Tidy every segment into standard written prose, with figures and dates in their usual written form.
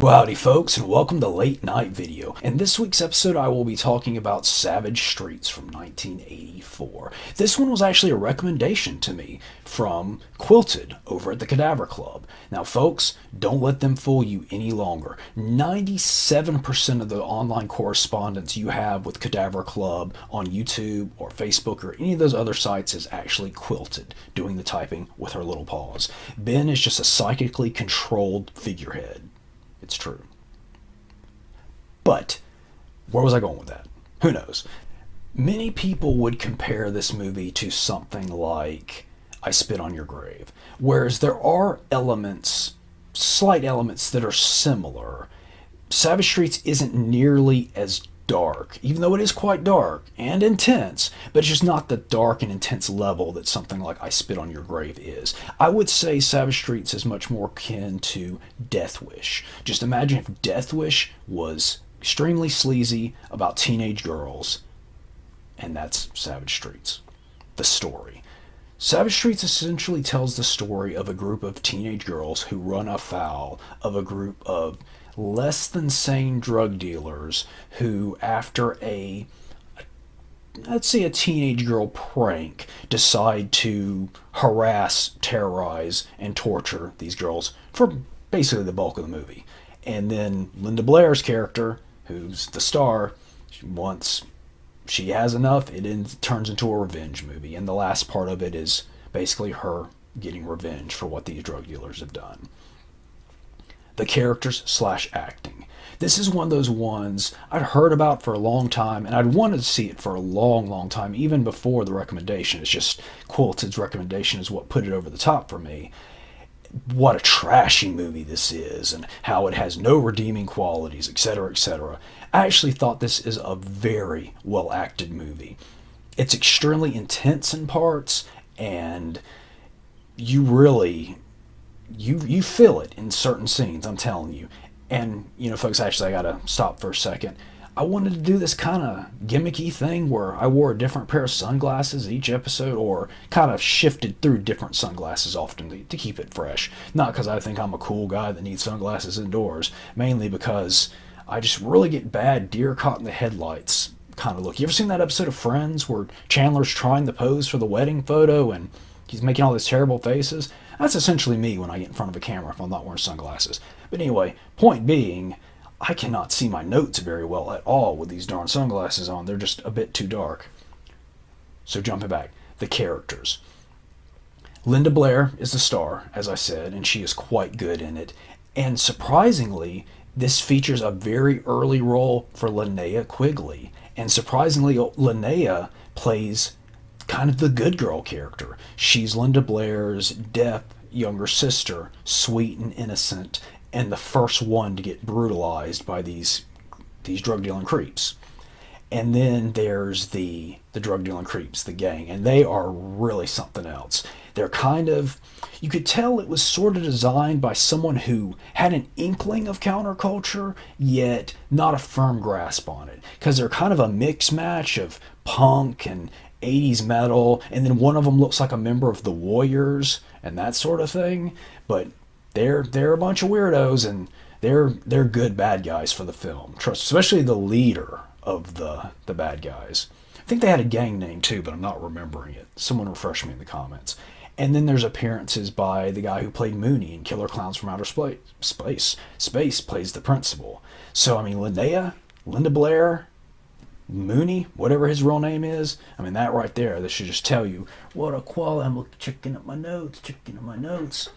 Well, howdy folks, and welcome to Late Night Video. In this week's episode, I will be talking about Savage Streets from 1984. This one was actually a recommendation to me from Quilted over at the Cadaver Club. Now folks, don't let them fool you any longer. 97% of the online correspondence you have with Cadaver Club on YouTube or Facebook or any of those other sites is actually Quilted, doing the typing with her little paws. Ben is just a psychically controlled figurehead. It's true. But where was I going with that? Who knows? Many people would compare this movie to something like I Spit on Your Grave, whereas there are elements, slight elements that are similar. Savage Streets isn't nearly as dark, even though it is quite dark and intense, but it's just not the dark and intense level that something like I Spit on Your Grave is. I would say Savage Streets is much more akin to Death Wish. Just imagine if Death Wish was extremely sleazy about teenage girls, and that's Savage Streets. The story. Savage Streets essentially tells the story of a group of teenage girls who run afoul of a group of less than sane drug dealers who, after let's say a teenage girl prank, decide to harass, terrorize, and torture these girls for basically the bulk of the movie. And then Linda Blair's character, who's the star, once she has enough, it turns into a revenge movie. And the last part of it is basically her getting revenge for what these drug dealers have done. The characters / acting. This is one of those ones I'd heard about for a long time, and I'd wanted to see it for a long time, even before the recommendation. It's just Quilted's recommendation is what put it over the top for me. What a trashy movie this is, and how it has no redeeming qualities, etc., etc. I actually thought this is a very well-acted movie. It's extremely intense in parts, and you really... You feel it in certain scenes, I'm telling you. And, folks, actually, I gotta stop for a second. I wanted to do this kind of gimmicky thing where I wore a different pair of sunglasses each episode, or kind of shifted through different sunglasses often to keep it fresh. Not because I think I'm a cool guy that needs sunglasses indoors, mainly because I just really get bad deer caught in the headlights kind of look. You ever seen that episode of Friends where Chandler's trying to pose for the wedding photo and he's making all these terrible faces? That's essentially me when I get in front of a camera if I'm not wearing sunglasses. But anyway, point being, I cannot see my notes very well at all with these darn sunglasses on. They're just a bit too dark. So jumping back, the characters. Linda Blair is the star, as I said, and she is quite good in it. And surprisingly, this features a very early role for Linnea Quigley. And surprisingly, Linnea plays kind of the good girl character. She's Linda Blair's deaf younger sister, sweet and innocent, and the first one to get brutalized by these drug dealing creeps. And then there's the drug dealing creeps, the gang, and they are really something else. They're kind of, you could tell it was sort of designed by someone who had an inkling of counterculture, yet not a firm grasp on it. Because they're kind of a mix match of punk and 80s metal, and then one of them looks like a member of the Warriors and that sort of thing. But they're a bunch of weirdos, and they're good bad guys for the film. Especially the leader of the bad guys. I think they had a gang name too, but I'm not remembering it. Someone refresh me in the comments. And then there's appearances by the guy who played Mooney in Killer Clowns from Outer Space. Space plays the principal. So I mean, Linnea, Linda Blair, Mooney, whatever his real name is, I mean, that right there, this should just tell you what a quality. I'm checking up my notes.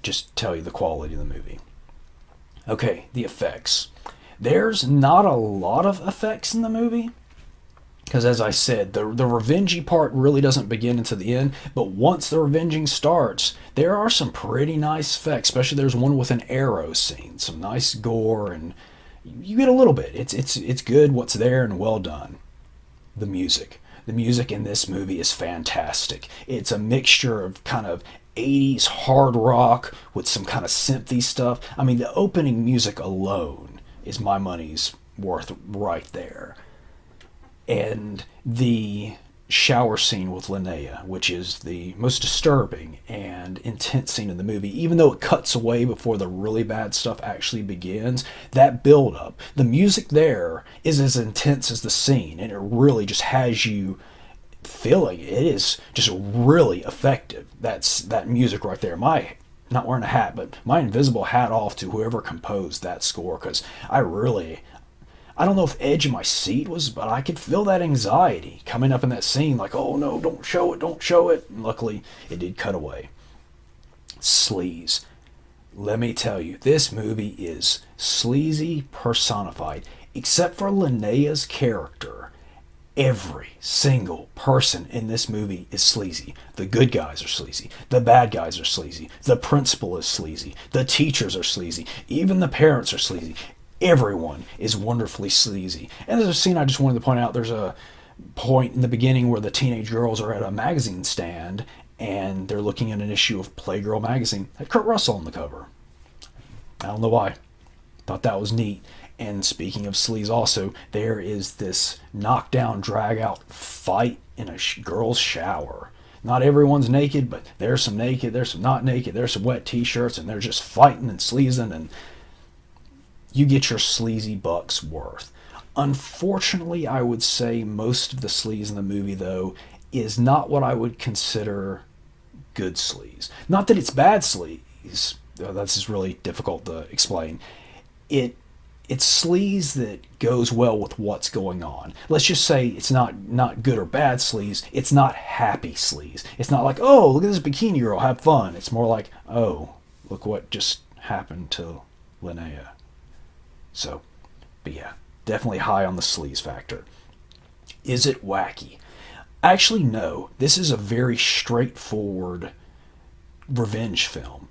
Just tell you the quality of the movie. Okay, the effects. There's not a lot of effects in the movie, because as I said, the revengey part really doesn't begin until the end, but once the revenging starts, there are some pretty nice effects, especially there's one with an arrow scene, some nice gore, and you get a little bit. It's good what's there and well done. The music in this movie is fantastic. It's a mixture of kind of 80s hard rock with some kind of synthy stuff. I mean, the opening music alone is my money's worth right there. And shower scene with Linnea, which is the most disturbing and intense scene in the movie, even though it cuts away before the really bad stuff actually begins, that build up, the music there is as intense as the scene, and it really just has you feeling. It is just really effective. That music right there. My not wearing a hat, but my invisible hat off to whoever composed that score, because I don't know if edge of my seat was, but I could feel that anxiety coming up in that scene, like, oh no, don't show it, don't show it. And luckily, it did cut away. Sleaze. Let me tell you, this movie is sleazy personified. Except for Linnea's character, every single person in this movie is sleazy. The good guys are sleazy. The bad guys are sleazy. The principal is sleazy. The teachers are sleazy. Even the parents are sleazy. Everyone is wonderfully sleazy. And there's a scene I just wanted to point out. There's a point in the beginning where the teenage girls are at a magazine stand and they're looking at an issue of Playgirl magazine. Had Kurt Russell on the cover. I don't know why. Thought that was neat. And speaking of sleaze also, there is this knockdown, drag-out fight in a girl's shower. Not everyone's naked, but there's some naked, there's some not naked, there's some wet t-shirts, and they're just fighting and sleazing, and you get your sleazy buck's worth. Unfortunately, I would say most of the sleaze in the movie, though, is not what I would consider good sleaze. Not that it's bad sleaze. That's just really difficult to explain. It's sleaze that goes well with what's going on. Let's just say it's not good or bad sleaze. It's not happy sleaze. It's not like, oh, look at this bikini girl, have fun. It's more like, oh, look what just happened to Linnea. So, but yeah, definitely high on the sleaze factor. Is it wacky? Actually, no. This is a very straightforward revenge film.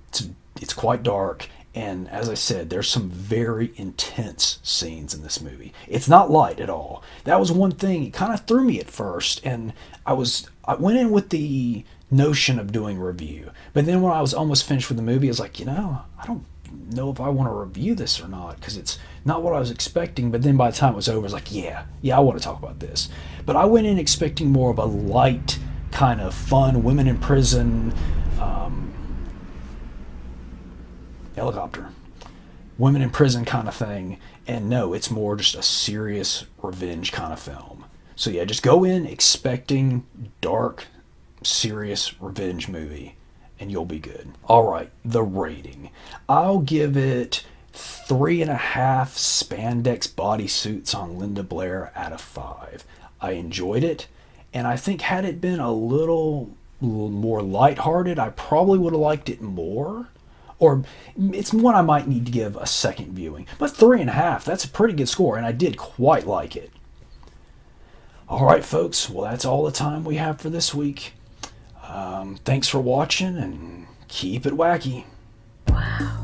It's quite dark, and as I said, there's some very intense scenes in this movie. It's not light at all. That was one thing. It kind of threw me at first, and I went in with the notion of doing a review. But then when I was almost finished with the movie, I was like, I don't know if I want to review this or not, because it's not what I was expecting. But then by the time it was over, I was like, yeah, I want to talk about this. But I went in expecting more of a light, kind of fun, women in prison, helicopter, women in prison kind of thing. And no, it's more just a serious revenge kind of film. So yeah, just go in expecting dark, serious revenge movie, and you'll be good. Alright, the rating. I'll give it 3.5 spandex bodysuits on Linda Blair out of 5. I enjoyed it, and I think had it been a little more lighthearted, I probably would have liked it more. Or it's one I might need to give a second viewing. But 3.5, that's a pretty good score, and I did quite like it. Alright folks, well that's all the time we have for this week. Thanks for watching, and keep it wacky. Wow.